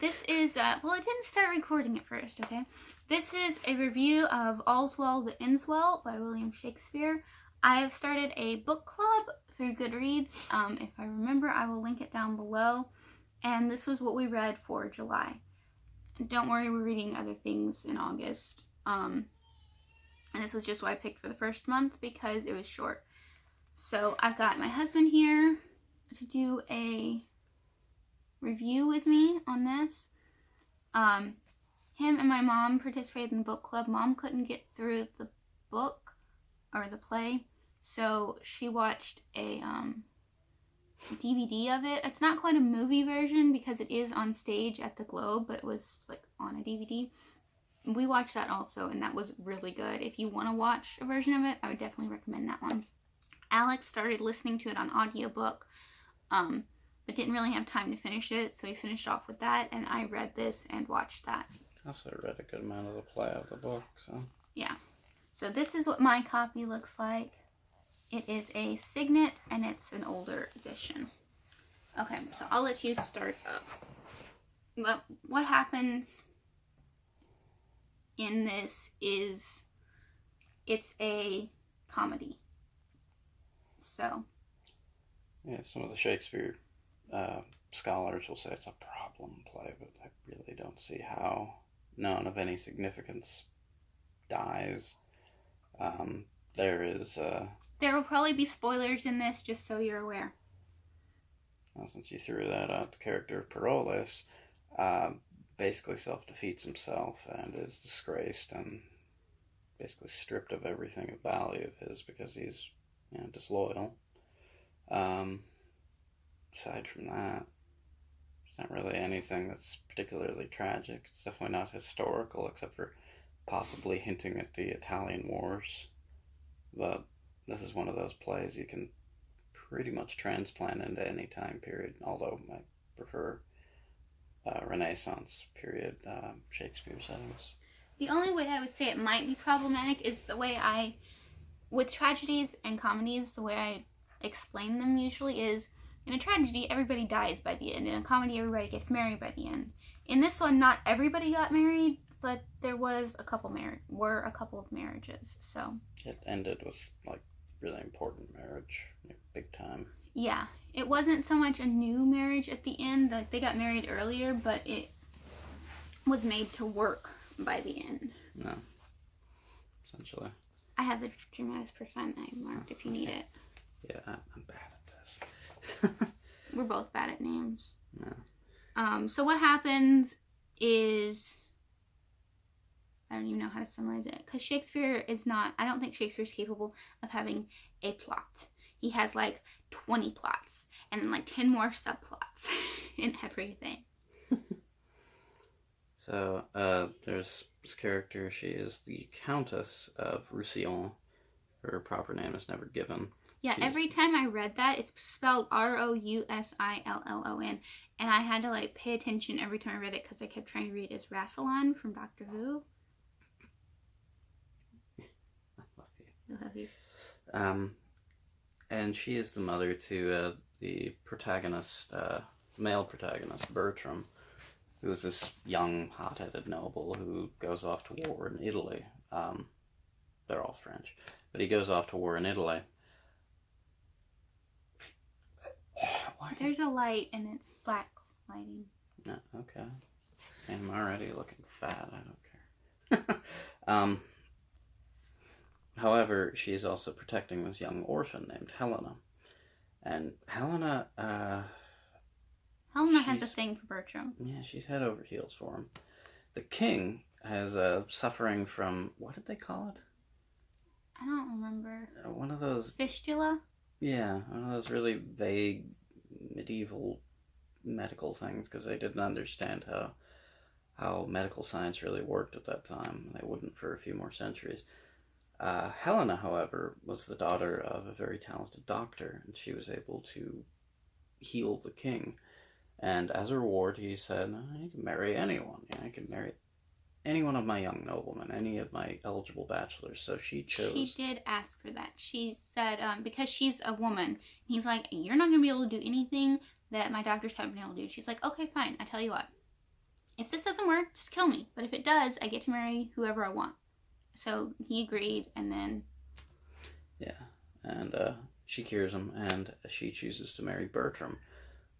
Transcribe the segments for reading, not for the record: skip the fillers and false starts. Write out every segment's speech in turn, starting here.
This is, well, I didn't start recording at first, okay? This is a review of All's Well That Ends Well by William Shakespeare. I have started a book club through Goodreads. If I remember, I will link it down below. And this was what we read for July. Don't worry, we're reading other things in August. And this was just what I picked for the first month because it was short. So I've got my husband here to do a review with me on this. Him and my mom participated in the book club. Mom couldn't get through the book or the play, so she watched a DVD of it. It's not quite a movie version because it is on stage at the Globe, but it was like on a DVD. We watched that also, and that was really good. If you want to watch a version of it, I would definitely recommend that one. Alex started listening to it on audiobook, but didn't really have time to finish it, so he finished off with that, and I read this and watched that. I also read a good amount of the play of the book, so... Yeah. So this is what my copy looks like. It is a Signet, and it's an older edition. Okay, so I'll let you start up. But what happens in this is it's a comedy. So... Yeah, some of the Shakespeare scholars will say it's a problem play, but I really don't see how none of any significance dies. There will probably be spoilers in this, just so you're aware. Well, since you threw that out, the character of Parolles basically self-defeats himself and is disgraced and basically stripped of everything of value of his because he's disloyal. Aside from that, there's not really anything that's particularly tragic. It's definitely not historical, except for possibly hinting at the Italian Wars. But this is one of those plays you can pretty much transplant into any time period, although I prefer Renaissance period Shakespeare settings. The only way I would say it might be problematic is the way with tragedies and comedies, the way I explain them usually is, in a tragedy, everybody dies by the end. In a comedy, everybody gets married by the end. In this one, not everybody got married, but there was a couple of marriages, so... It ended with, like, really important marriage, big time. Yeah, it wasn't so much a new marriage at the end, like, they got married earlier, but it was made to work by the end. No, essentially. I have the dramatis personae I marked if you need it. Yeah, I'm bad at this. We're both bad at names. Yeah. So what happens is... I don't even know how to summarize it. Because Shakespeare is not... I don't think Shakespeare's capable of having a plot. He has like 20 plots. And then like 10 more subplots in everything. So, there's this character. She is the Countess of Roussillon. Her proper name is never given. Yeah, every time I read that, it's spelled Roussillon. And I had to like pay attention every time I read it because I kept trying to read it as Rassilon from Doctor Who. I love you. And she is the mother to the protagonist, male protagonist, Bertram, who is this young, hot-headed noble who goes off to war in Italy. They're all French. But he goes off to war in Italy. There's a light and it's black lighting. No, okay. I'm already looking fat, I don't care. However, she's also protecting this young orphan named Helena. And Helena has a thing for Bertram. Yeah, she's head over heels for him. The king has suffering from, what did they call it? I don't remember. One of those... Fistula? Yeah, one of those really vague medieval medical things, because they didn't understand how medical science really worked at that time. They wouldn't for a few more centuries. Helena, however, was the daughter of a very talented doctor, and she was able to heal the king. And as a reward, he said, I can marry anyone. I can marry any one of my young noblemen, any of my eligible bachelors. So she chose... She did ask for that. She said, because she's a woman. He's like, you're not going to be able to do anything that my doctors haven't been able to do. She's like, okay, fine. I tell you what. if this doesn't work, just kill me. But if it does, I get to marry whoever I want. So he agreed, and then... Yeah, and she cures him, and she chooses to marry Bertram,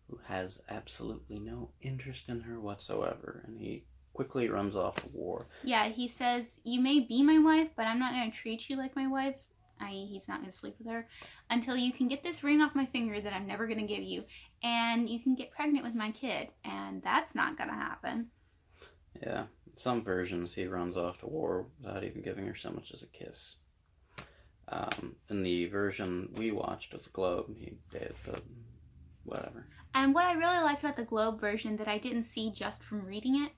who has absolutely no interest in her whatsoever, and he quickly runs off to war. Yeah, he says, you may be my wife, but I'm not going to treat you like my wife, i.e. he's not going to sleep with her, until you can get this ring off my finger that I'm never going to give you, and you can get pregnant with my kid, and that's not going to happen. Yeah, in some versions he runs off to war without even giving her so much as a kiss. In the version we watched of the Globe, he did, but whatever. And what I really liked about the Globe version that I didn't see just from reading it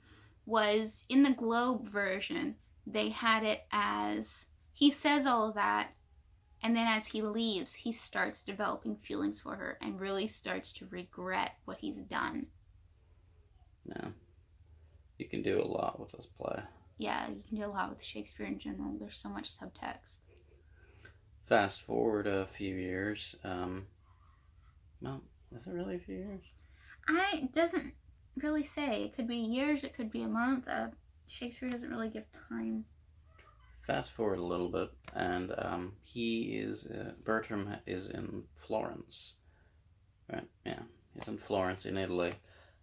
was in the Globe version, they had it as he says all of that, and then as he leaves, he starts developing feelings for her and really starts to regret what he's done. Yeah. You can do a lot with this play. Yeah, you can do a lot with Shakespeare in general. There's so much subtext. Fast forward a few years. Well, is it really a few years? It doesn't really say. It could be years, it could be a month. Shakespeare doesn't really give time. Fast forward a little bit, and Bertram is in Florence. Right, yeah. He's in Florence, in Italy,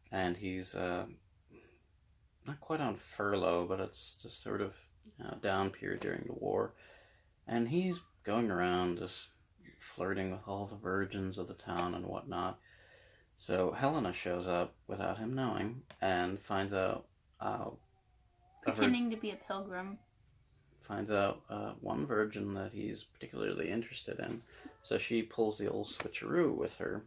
and he's not quite on furlough, but it's just sort of down period during the war. And he's going around just flirting with all the virgins of the town and whatnot. So Helena shows up without him knowing and finds out... Pretending to be a pilgrim. Finds out one virgin that he's particularly interested in. So she pulls the old switcheroo with her.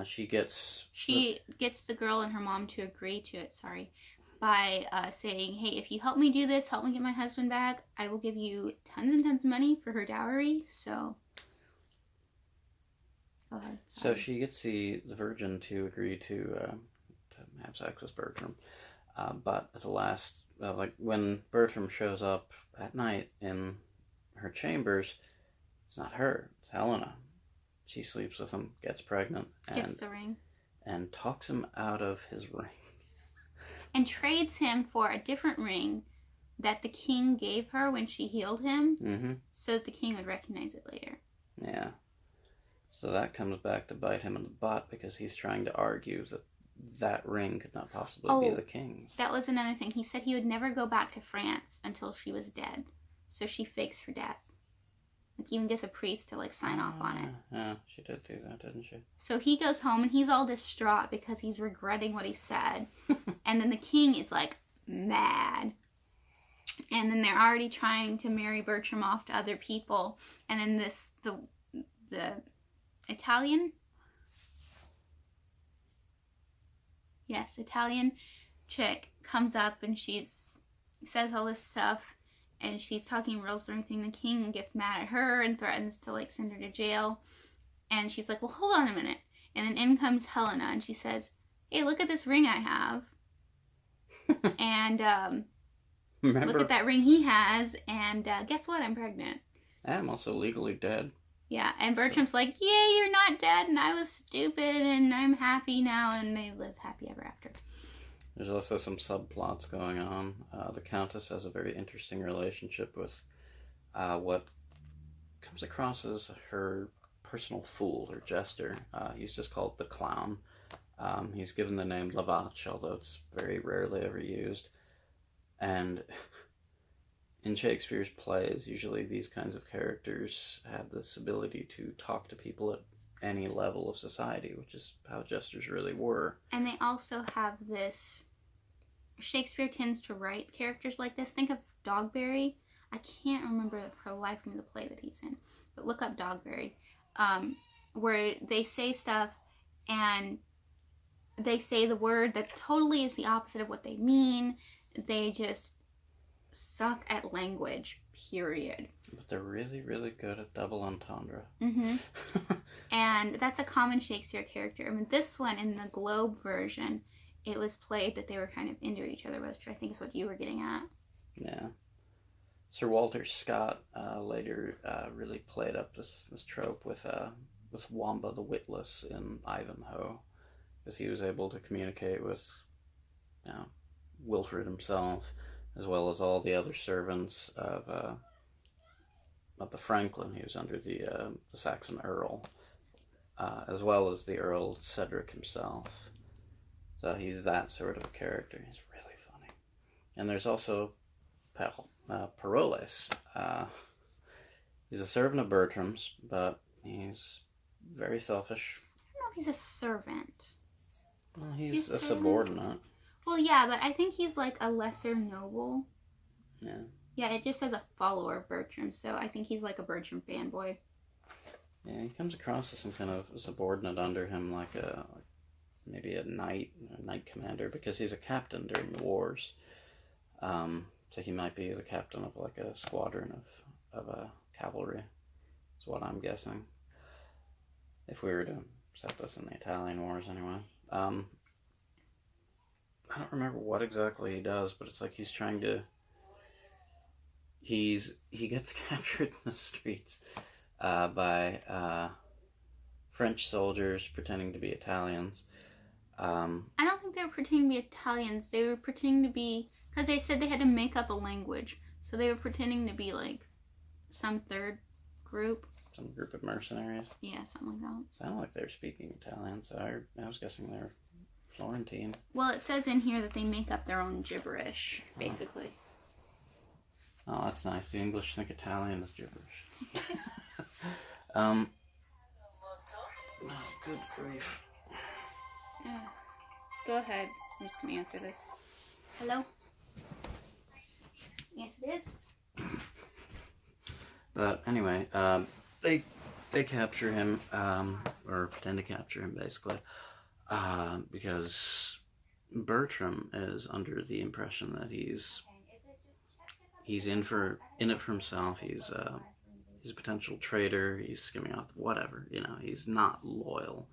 She gets the girl and her mom to agree to it, by saying, hey, if you help me do this, help me get my husband back, I will give you tons and tons of money for her dowry. So, go ahead. So she gets the virgin to agree to have sex with Bertram. But at the last, when Bertram shows up at night in her chambers, it's not her, it's Helena. She sleeps with him, gets pregnant, gets the ring, and talks him out of his ring. And trades him for a different ring that the king gave her when she healed him, so that the king would recognize it later. Yeah. So that comes back to bite him in the butt, because he's trying to argue that ring could not possibly be the king's. That was another thing. He said he would never go back to France until she was dead. So she fakes her death. Even gets a priest to sign off on it. Yeah, she did do that, didn't she? So he goes home and he's all distraught because he's regretting what he said. And then the king is mad. And then they're already trying to marry Bertram off to other people. And then the Italian? Yes, Italian chick comes up and says all this stuff. And she's talking real everything. The king gets mad at her and threatens to send her to jail. And she's like, well, hold on a minute. And then in comes Helena and she says, hey, look at this ring I have. And look at that ring he has. And guess what? I'm pregnant. I'm also legally dead. Yeah, and Bertram's like, yeah, you're not dead. And I was stupid and I'm happy now. And they live happy ever after. There's also some subplots going on. The Countess has a very interesting relationship with what comes across as her personal fool, her jester. He's just called the Clown. He's given the name Lavache, although it's very rarely ever used. And in Shakespeare's plays, usually these kinds of characters have this ability to talk to people at any level of society, which is how jesters really were. And they also have this... Shakespeare tends to write characters like this. Think of Dogberry. I can't remember for the life of me the play that he's in, but look up Dogberry, where they say stuff and they say the word that totally is the opposite of what they mean. They just suck at language, period. But they're really, really good at double entendre. And that's a common Shakespeare character. I mean, this one in the Globe version, it was played that they were kind of into each other, which I think is what you were getting at. Yeah. Sir Walter Scott later really played up this trope with Wamba the Witless in Ivanhoe, because he was able to communicate with Wilfred himself, as well as all the other servants of the Franklin, he was under the Saxon Earl, as well as the Earl Cedric himself. So he's that sort of a character. He's really funny. And there's also Parolles. He's a servant of Bertram's, but he's very selfish. I don't know if he's a servant. Well, he's a subordinate. Well, yeah, but I think he's like a lesser noble. Yeah. Yeah, it just says a follower of Bertram, so I think he's like a Bertram fanboy. Yeah, he comes across as some kind of subordinate under him, like maybe a knight commander, because he's a captain during the wars. So he might be the captain of like a squadron of cavalry, is what I'm guessing. If we were to set this in the Italian Wars, anyway. I don't remember what exactly he does, but it's like he's trying to. He gets captured in the streets by French soldiers pretending to be Italians. I don't think they were pretending to be Italians. They were pretending to be, because they said they had to make up a language, so they were pretending to be like some third group. Some group of mercenaries. Yeah, something like that. Sounded like they were speaking Italian, so I was guessing they were Florentine. Well, it says in here that they make up their own gibberish, basically. Oh, that's nice. The English think Italian is gibberish. Oh, good grief. Go ahead. I'm just going to answer this. Hello? Yes, it is. But anyway, they capture him, or pretend to capture him, basically, because Bertram is under the impression that he's in it for himself. He's a potential traitor. He's skimming off whatever. He's not loyal.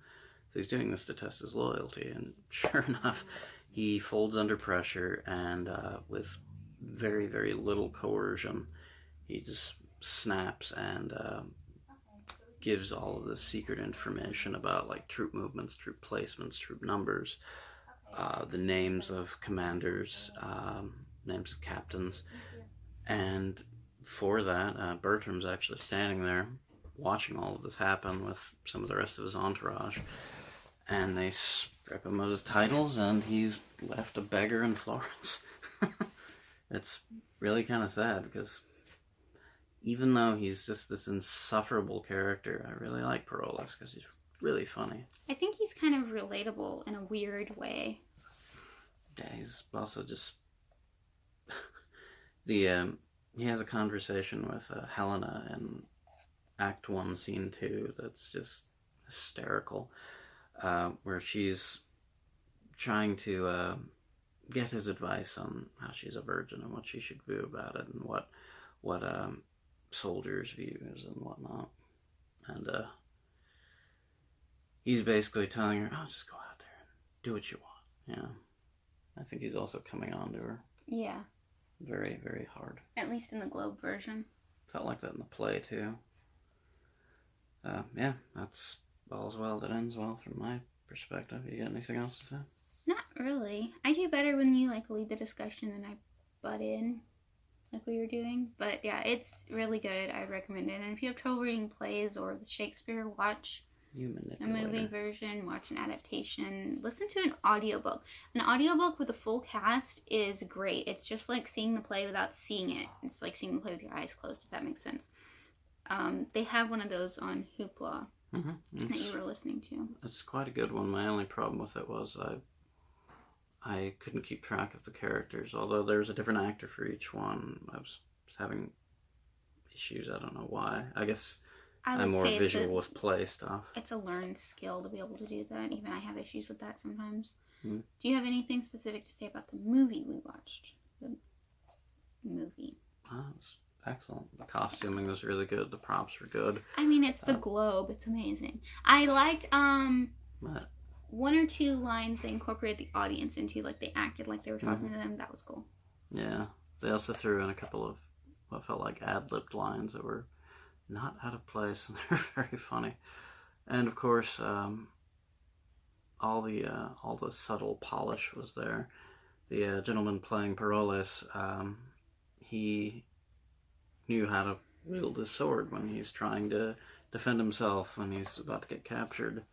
So he's doing this to test his loyalty. And sure enough, he folds under pressure, and with very, very little coercion, he just snaps and gives all of the secret information about like troop movements, troop placements, troop numbers, the names of commanders, names of captains. And for that, Bertram's actually standing there watching all of this happen with some of the rest of his entourage. And they strip him of his titles, and he's left a beggar in Florence. It's really kind of sad, because even though he's just this insufferable character, I really like Parolles, because he's really funny. I think he's kind of relatable in a weird way. Yeah, he's also just... he has a conversation with Helena in Act 1, Scene 2 that's just hysterical, where she's trying to get his advice on how she's a virgin and what she should do about it, and what soldiers' views and whatnot. And he's basically telling her, just go out there and do what you want. Yeah. I think he's also coming on to her. Yeah. Very, very hard. At least in the Globe version. Felt like that in the play, too. Yeah, that's all's well that ends well from my perspective. You got anything else to say? Not really. I do better when you lead the discussion than I butt in, like we were doing. But yeah, it's really good. I recommend it. And if you have trouble reading plays or the Shakespeare, watch a movie version, watch an adaptation, listen to an audiobook. An audiobook with a full cast is great. It's just like seeing the play without seeing it. It's like seeing the play with your eyes closed, if that makes sense. They have one of those on Hoopla that you were listening to. It's quite a good one. My only problem with it was I couldn't keep track of the characters. Although there's a different actor for each one, I was having issues. I don't know why. I guess I'm more visual with play stuff. It's a learned skill to be able to do that. Even I have issues with that sometimes. Hmm. Do you have anything specific to say about the movie we watched? The movie. It was excellent. The costuming was really good. The props were good. I mean, it's the Globe. It's amazing. I liked What? one or two lines they incorporated the audience into. Like they acted like they were talking to them. That was cool. Yeah. They also threw in a couple of what felt like ad-libbed lines that were not out of place, and they're very funny. And of course, all the subtle polish was there. the gentleman playing Parolles, he knew how to wield his sword when he's trying to defend himself when he's about to get captured,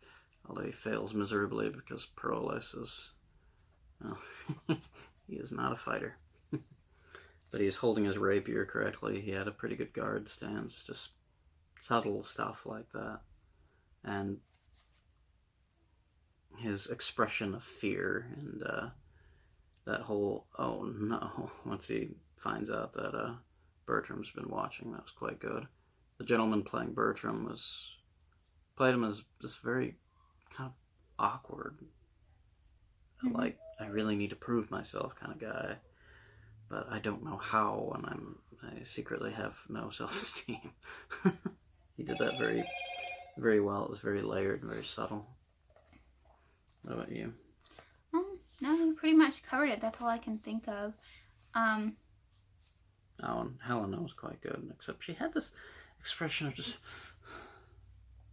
although he fails miserably because Parolles is, well, he is not a fighter. But he's holding his rapier correctly. He had a pretty good guard stance, just subtle stuff like that. And his expression of fear and that whole, oh no, once he finds out that Bertram's been watching, that was quite good. The gentleman playing Bertram played him as this very kind of awkward, like, I really need to prove myself kind of guy, but I don't know how, and I secretly have no self-esteem. He did that very, very well. It was very layered, very subtle. What about you? No, we pretty much covered it. That's all I can think of. Oh, and Helena was quite good, except she had this expression of just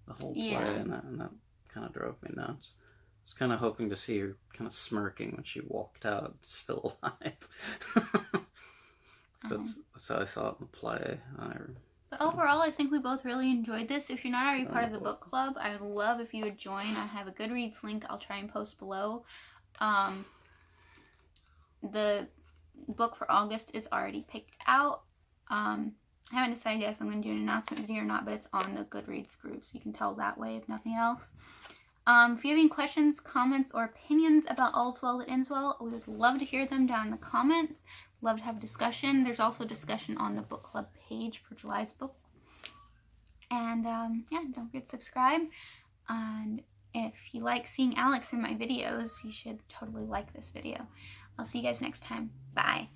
the whole play, and that kind of drove me nuts. I was kind of hoping to see her kind of smirking when she walked out, still alive. That's how I saw it in the play. But overall, I think we both really enjoyed this. If you're not already part of the book club, I would love if you would join. I have a Goodreads link I'll try and post below. The book for August is already picked out. I haven't decided yet if I'm going to do an announcement video or not, but it's on the Goodreads group, so you can tell that way if nothing else. If you have any questions, comments, or opinions about All's Well That Ends Well, we would love to hear them down in the comments. Love to have a discussion. There's also a discussion on the book club page for July's book. And yeah, don't forget to subscribe. And if you like seeing Alex in my videos, you should totally like this video. I'll see you guys next time. Bye.